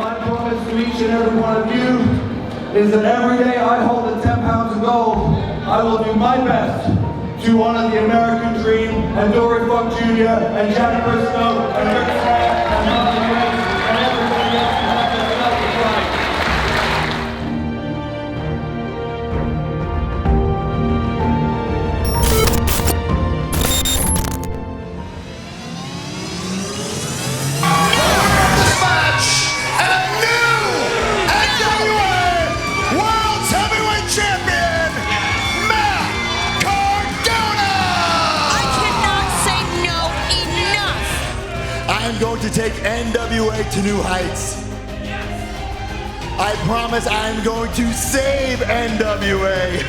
my promise to each and every one of you is that every day I hold the 10 pounds of gold, I will do my best to honor the American dream and Dory Funk Jr. and Jack Briscoe and Rick Flair and Martin Riggs and everybody else who has their self to fight. I'm going to take NWA to new heights. I promise I'm going to save NWA.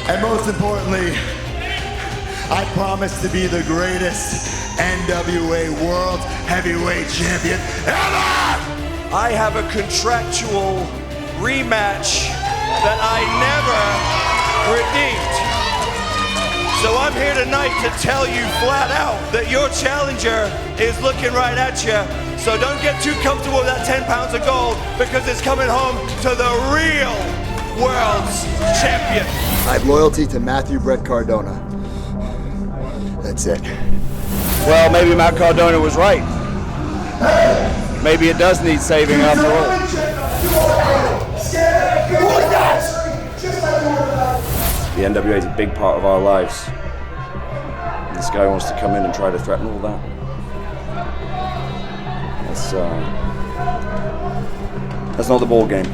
And most importantly, I promise to be the greatest NWA World Heavyweight Champion ever! I have a contractual rematch that I never redeemed. So I'm here tonight to tell you flat out that your challenger is looking right at you. So don't get too comfortable with that 10 pounds of gold because it's coming home to the real world's champion. I have loyalty to Matthew Brett Cardona. That's it. Well, maybe Matt Cardona was right. Maybe it does need saving after all. The NWA is a big part of our lives. This guy wants to come in and try to threaten all that. That's not the ball game.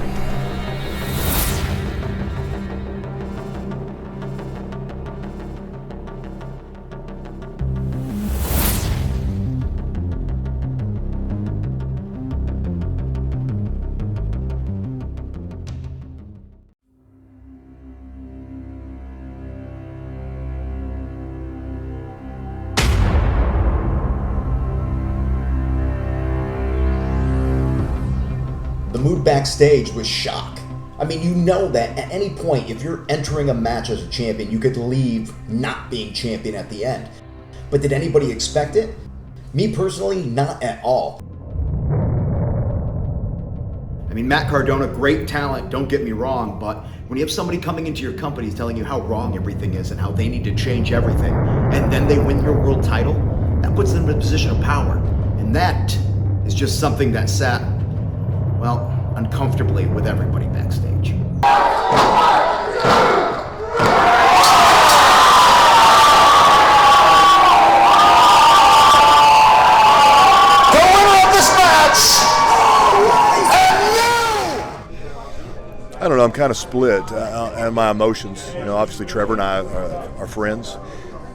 The mood backstage was shock. I mean, you know that at any point, if you're entering a match as a champion, you could leave not being champion at the end. But did anybody expect it? Me personally, not at all. I mean, Matt Cardona, great talent, don't get me wrong, but when you have somebody coming into your company telling you how wrong everything is and how they need to change everything, and then they win your world title, that puts them in a position of power. And that is just something that sat, well, uncomfortably with everybody backstage. The winner of this match, I don't know, I'm kind of split in my emotions. You know, obviously Trevor and I are friends.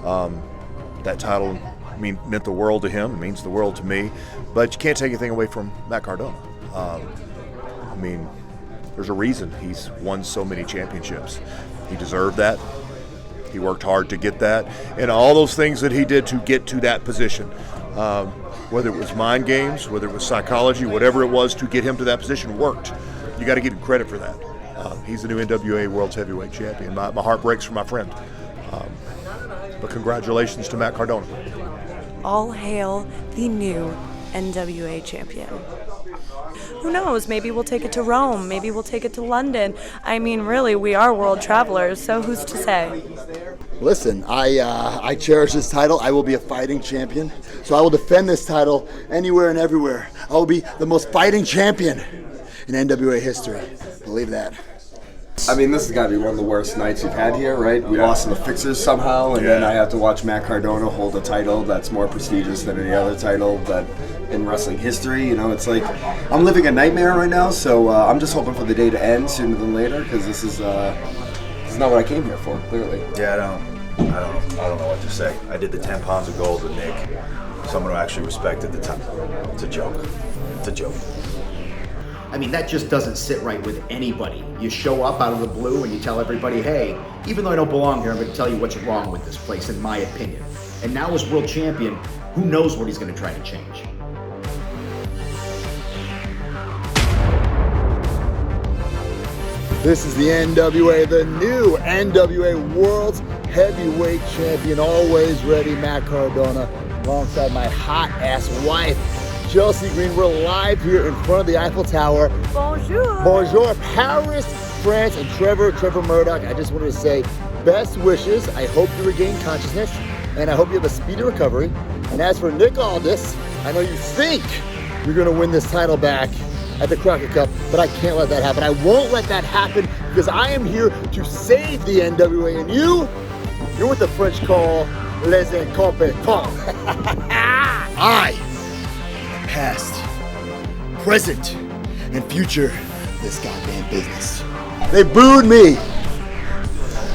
That title meant the world to him, it means the world to me, but you can't take anything away from Matt Cardona. I mean, there's a reason he's won so many championships. He deserved that. He worked hard to get that. And all those things that he did to get to that position, whether it was mind games, whether it was psychology, whatever it was to get him to that position, worked. You got to give him credit for that. He's the new NWA World's Heavyweight Champion. My heart breaks for my friend. But congratulations to Matt Cardona. All hail the new NWA champion. Who knows, maybe we'll take it to Rome, maybe we'll take it to London. I mean, really, we are world travelers, so who's to say? Listen, I cherish this title. I will be a fighting champion. So I will defend this title anywhere and everywhere. I will be the most fighting champion in NWA history. Believe that. I mean, this has got to be one of the worst nights you've had here, right? We lost in the Fixers somehow, and then I have to watch Matt Cardona hold a title that's more prestigious than any other title that in wrestling history. You know, it's like I'm living a nightmare right now, so I'm just hoping for the day to end sooner than later, because this is not what I came here for, clearly. Yeah, I don't know what to say. I did the 10 pounds of gold with Nick, someone who actually respected the time. It's a joke. It's a joke. I mean, that just doesn't sit right with anybody. You show up out of the blue and you tell everybody, hey, even though I don't belong here, I'm going to tell you what's wrong with this place, in my opinion. And now as world champion, who knows what he's going to try to change. This is the NWA, the new NWA World's Heavyweight Champion, always ready, Matt Cardona, alongside my hot-ass wife, Chelsea Green. We're live here in front of the Eiffel Tower. Bonjour. Bonjour, Paris, France, and Trevor Murdoch. I just wanted to say best wishes. I hope you regain consciousness, and I hope you have a speedy recovery. And as for Nick Aldis, I know you think you're gonna win this title back at the Crockett Cup, but I can't let that happen. I won't let that happen because I am here to save the NWA, and you're what the French call les incompetents. I, past, present, and future this goddamn business. They booed me.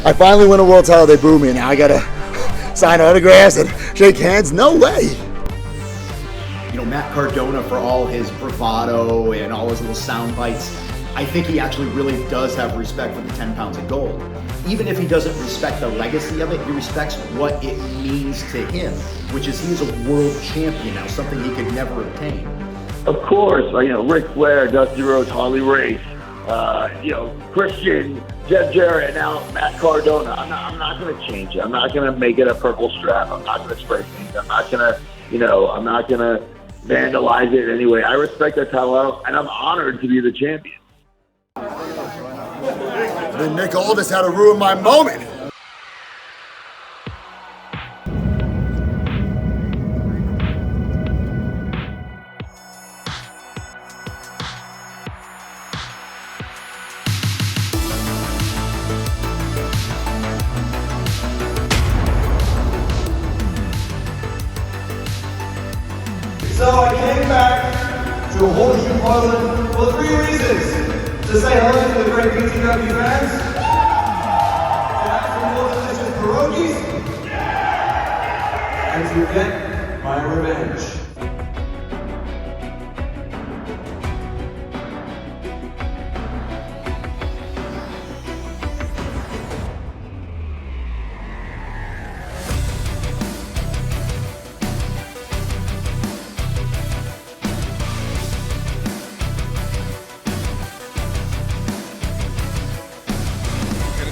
I finally win a world title, they booed me, and now I gotta sign autographs and shake hands? No way. You know, Matt Cardona, for all his bravado and all his little sound bites, I think he actually really does have respect for the 10 pounds of gold. Even if he doesn't respect the legacy of it, he respects what it means to him, which is he's a world champion now, something he could never obtain. Of course, you know, Ric Flair, Dusty Rhodes, Harley Race, you know, Christian, Jeff Jarrett, and now Matt Cardona. I'm not going to change it. I'm not going to make it a purple strap. I'm not going to spray paint. I'm not going to, you know, I'm not going to vandalize it anyway. I respect that title, and I'm honored to be the champion. Then Nick Aldis had to ruin my moment. So I came back to Horseshoe Parliament for 3 reasons. To say hello to the great BTW fans, to have some more delicious pierogies, and to get my revenge.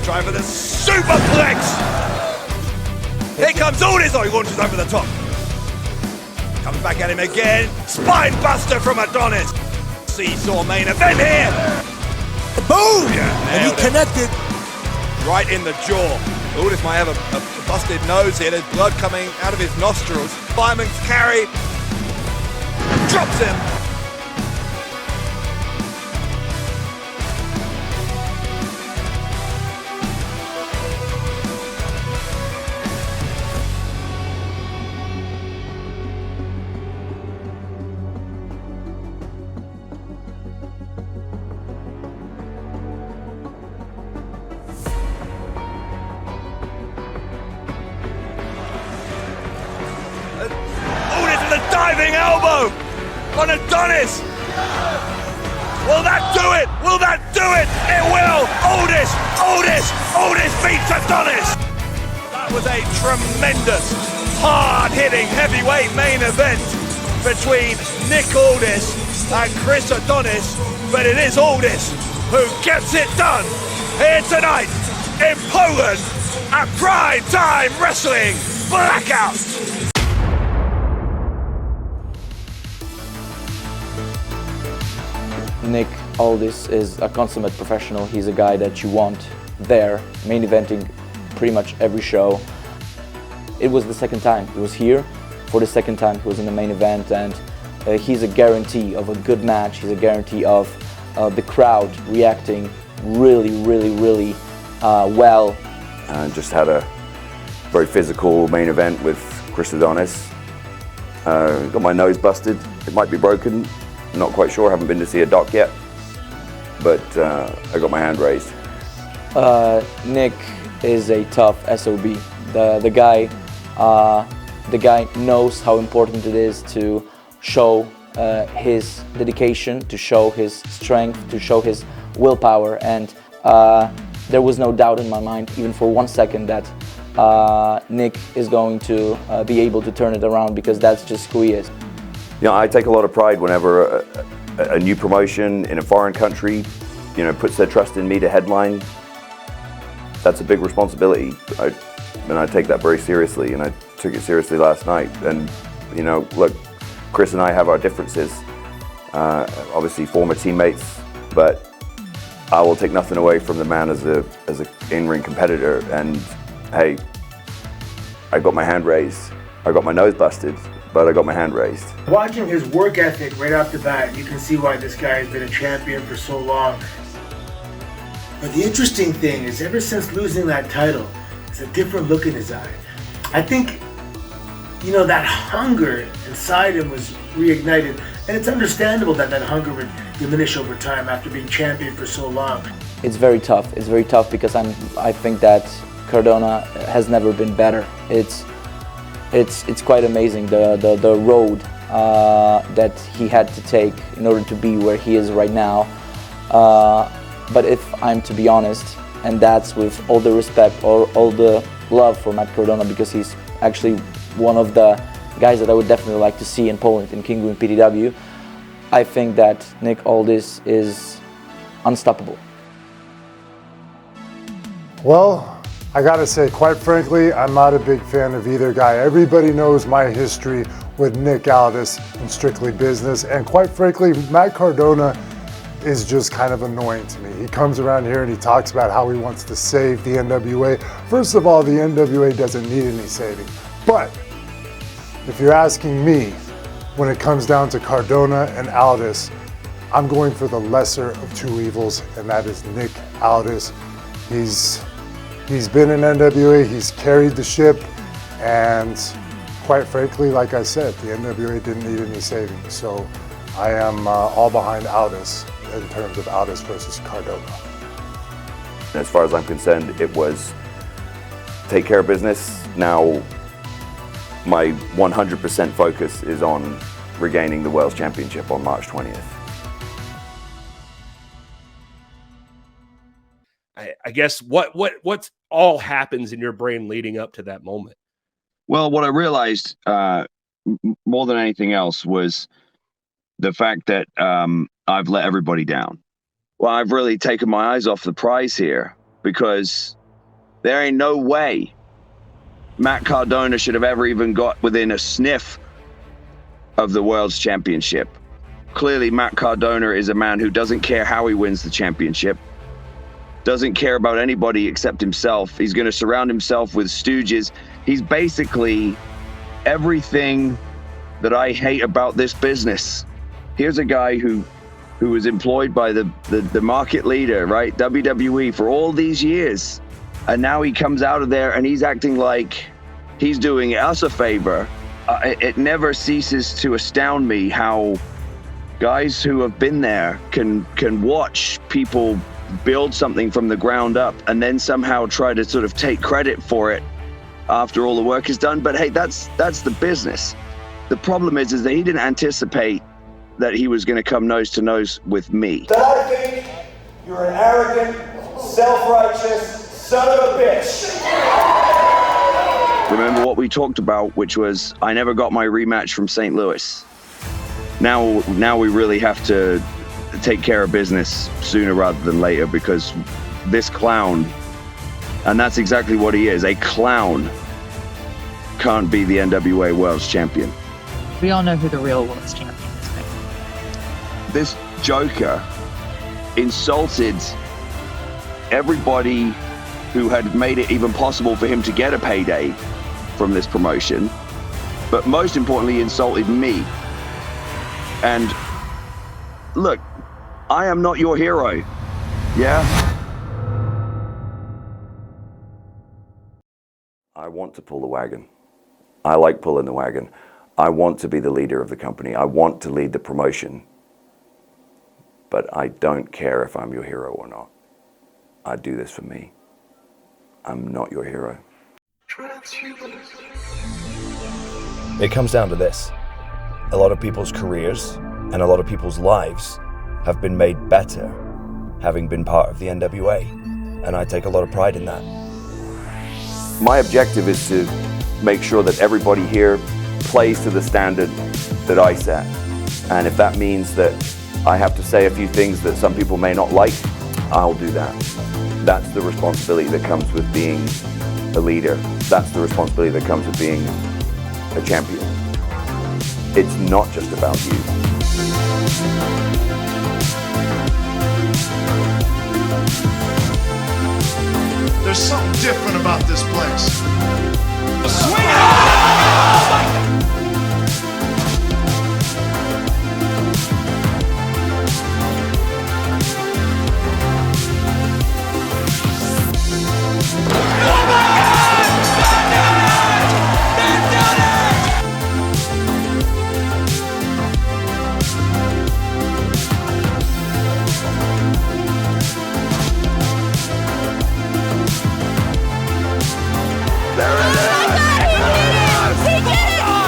Try for the superplex. Here comes Aldis. Oh, he launches over the top. Comes back at him again. Spine buster from Adonis. Seesaw main event here. Boom! Yeah, and he connected. Right in the jaw. Aldis might have a busted nose here. There's blood coming out of his nostrils. Fireman's carry. Drops him. Diving elbow on Adonis. Will that do it? Will that do it? It will. Aldis beats Adonis. That was a tremendous, hard-hitting heavyweight main event between Nick Aldis and Chris Adonis, but it is Aldis who gets it done here tonight in Poland at Prime Time Wrestling Blackout. Nick Aldis is a consummate professional. He's a guy that you want there, main eventing pretty much every show. It was the second time he was here. For the second time he was in the main event, and he's a guarantee of a good match. He's a guarantee of the crowd reacting really well. Just had a very physical main event with Chris Adonis. Got my nose busted. It might be broken. Not quite sure, haven't been to see a doc yet, but I got my hand raised. Nick is a tough SOB. The guy knows how important it is to show his dedication, to show his strength, to show his willpower, and there was no doubt in my mind, even for 1 second, that Nick is going to be able to turn it around, because that's just who he is. You know, I take a lot of pride whenever a new promotion in a foreign country, you know, puts their trust in me to headline. That's a big responsibility, and I take that very seriously, and I took it seriously last night. And, you know, look, Chris and I have our differences, obviously former teammates, but I will take nothing away from the man as a in-ring competitor. And hey, I got my hand raised. I got my nose busted, but I got my hand raised. Watching his work ethic right off the bat, you can see why this guy has been a champion for so long. But the interesting thing is, ever since losing that title, it's a different look in his eye. I think, you know, that hunger inside him was reignited, and it's understandable that that hunger would diminish over time after being champion for so long. It's very tough. It's very tough because I think that Cardona has never been better. It's quite amazing the road that he had to take in order to be where he is right now. But if I'm to be honest, and that's with all the respect or all the love for Matt Cardona, because he's actually one of the guys that I would definitely like to see in Poland in King Room PDW, I think that Nick Aldis is unstoppable. Well, I gotta say, quite frankly, I'm not a big fan of either guy. Everybody knows my history with Nick Aldis in Strictly Business, and quite frankly, Matt Cardona is just kind of annoying to me. He comes around here and he talks about how he wants to save the NWA. First of all, the NWA doesn't need any saving. But if you're asking me, when it comes down to Cardona and Aldis, I'm going for the lesser of two evils, and that is Nick Aldis. He's been in NWA, he's carried the ship, and quite frankly, like I said, the NWA didn't need any saving. So I am all behind Aldis in terms of Aldis versus Cardona. As far as I'm concerned, it was take care of business. Now my 100% focus is on regaining the World Championship on March 20th. I guess what's all happens in your brain leading up to that moment? Well, what I realized more than anything else was the fact that I've let everybody down. Well, I've really taken my eyes off the prize here, because there ain't no way Matt Cardona should have ever even got within a sniff of the World's Championship. Clearly, Matt Cardona is a man who doesn't care how he wins the championship, doesn't care about anybody except himself. He's going to surround himself with stooges. He's basically everything that I hate about this business. Here's a guy who was employed by the market leader, right, WWE, for all these years. And now he comes out of there and he's acting like he's doing us a favor. It never ceases to astound me how guys who have been there can watch people build something from the ground up and then somehow try to sort of take credit for it after all the work is done. But hey, that's the business. The problem is that he didn't anticipate that he was going to come nose to nose with me. That I think you're an arrogant, self-righteous son of a bitch. Remember what we talked about, which was I never got my rematch from St. Louis. Now we really have to take care of business sooner rather than later, because this clown, and that's exactly what he is, a clown, can't be the NWA World's Champion. We all know who the real World's Champion is, right? This joker insulted everybody who had made it even possible for him to get a payday from this promotion, but most importantly, insulted me. And look, I am not your hero, yeah? I want to pull the wagon. I like pulling the wagon. I want to be the leader of the company. I want to lead the promotion. But I don't care if I'm your hero or not. I do this for me. I'm not your hero. It comes down to this. A lot of people's careers and a lot of people's lives have been made better having been part of the NWA. And I take a lot of pride in that. My objective is to make sure that everybody here plays to the standard that I set. And if that means that I have to say a few things that some people may not like, I'll do that. That's the responsibility that comes with being a leader. That's the responsibility that comes with being a champion. It's not just about you. There's something different about this place. Swing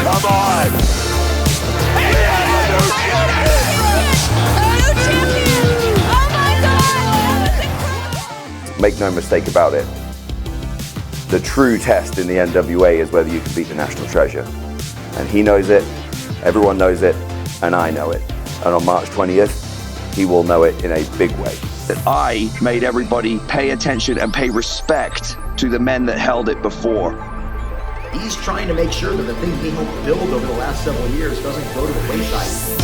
Come on! Make no mistake about it. The true test in the NWA is whether you can beat the national treasure. And he knows it, everyone knows it, and I know it. And on March 20th, he will know it in a big way. That I made everybody pay attention and pay respect to the men that held it before. He's trying to make sure that the thing he helped build over the last several years doesn't go to the wayside.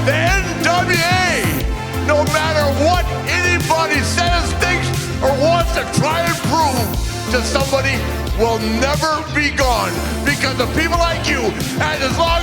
The NWA, no matter what anybody says, thinks, or wants to try and prove to somebody, will never be gone, because of people like you, and as long